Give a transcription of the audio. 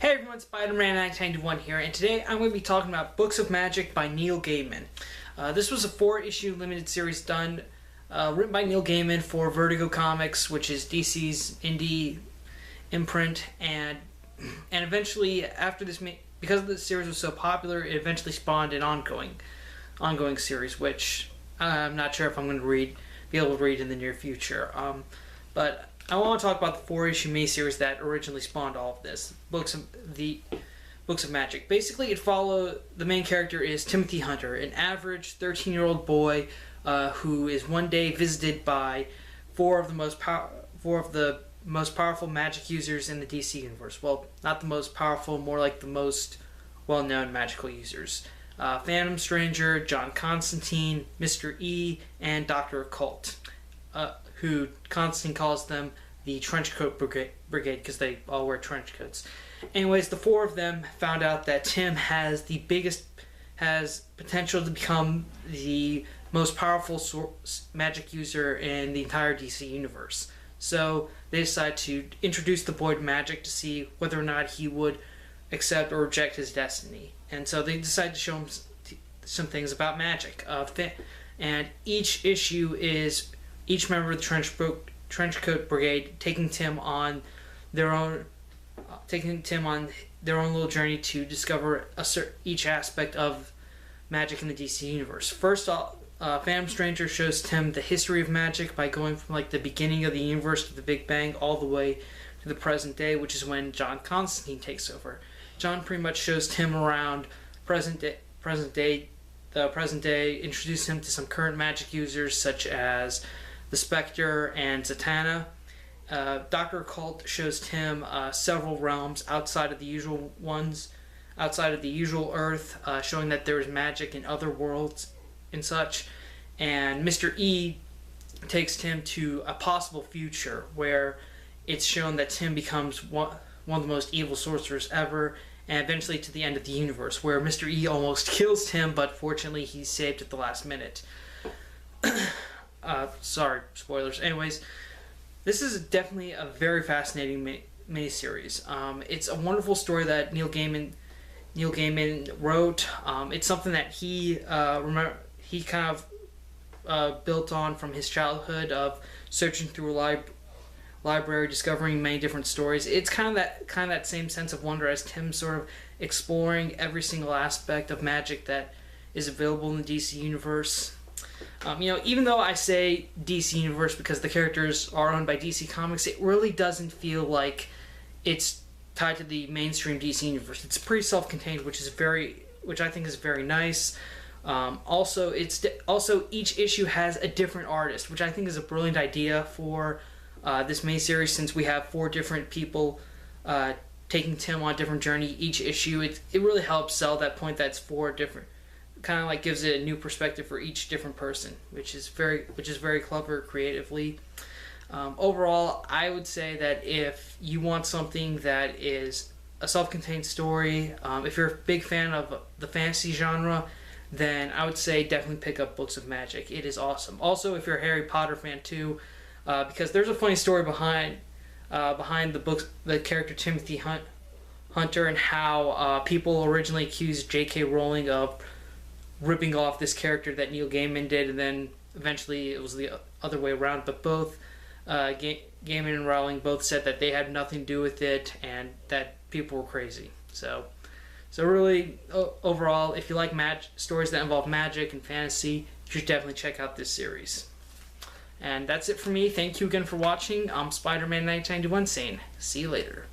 Hey everyone, Spider-Man 1991 here, and today I'm going to be talking about Books of Magic by Neil Gaiman. This was a 4-issue limited series written by Neil Gaiman for Vertigo Comics, which is DC's indie imprint, and eventually, after this, because the series was so popular, it eventually spawned an ongoing series, which I'm not sure if I'm going to be able to read in the near future. But I want to talk about the 4-issue miniseries that originally spawned all of this. Books of Magic. Basically, the main character is Timothy Hunter, an average 13-year-old boy who is one day visited by four of the most powerful magic users in the DC universe. Well, not the most powerful, more like the most well-known magical users. Phantom Stranger, John Constantine, Mr. E, and Dr. Occult, who Constantine calls them the Trenchcoat Brigade because they all wear trench coats. Anyways, the four of them found out that Tim has potential to become the most powerful magic user in the entire DC universe. So they decide to introduce the boy to magic to see whether or not he would accept or reject his destiny. And so they decide to show him some things about magic. And each issue is each member of the Trenchcoat Brigade taking Tim on their own little journey to discover each aspect of magic in the DC universe. First off, Phantom Stranger shows Tim the history of magic by going from the beginning of the universe to the Big Bang all the way to the present day, which is when John Constantine takes over. John pretty much shows Tim around present day, introduces him to some current magic users such as the Spectre and Zatanna. Dr. Occult shows Tim several realms outside of the usual Earth, showing that there is magic in other worlds and such. And Mr. E takes Tim to a possible future where it's shown that Tim becomes one of the most evil sorcerers ever, and eventually to the end of the universe, where Mr. E almost kills Tim, but fortunately he's saved at the last minute. Sorry, spoilers. Anyways, this is definitely a very fascinating miniseries. It's a wonderful story that Neil Gaiman wrote. It's something that he kind of built on from his childhood of searching through a library, discovering many different stories. It's kind of that same sense of wonder as Tim sort of exploring every single aspect of magic that is available in the DC universe. Even though I say DC Universe because the characters are owned by DC Comics, it really doesn't feel like it's tied to the mainstream DC Universe. It's pretty self-contained, which I think is very nice. Also, each issue has a different artist, which I think is a brilliant idea for this miniseries, since we have 4 different people taking Tim on a different journey each issue. It really helps sell that point that it's 4 different. Kind of gives it a new perspective for each different person, which is very clever creatively. Overall, I would say that if you want something that is a self-contained story, if you're a big fan of the fantasy genre, then I would say definitely pick up Books of Magic. It is awesome. Also, if you're a Harry Potter fan too, because there's a funny story behind the books, the character Timothy Hunter, and how people originally accused J.K. Rowling of ripping off this character that Neil Gaiman did, and then eventually it was the other way around. But both Gaiman and Rowling both said that they had nothing to do with it and that people were crazy. So really, overall, if you like stories that involve magic and fantasy, you should definitely check out this series. And that's it for me. Thank you again for watching. I'm Spider-Man 1991 saying, see you later.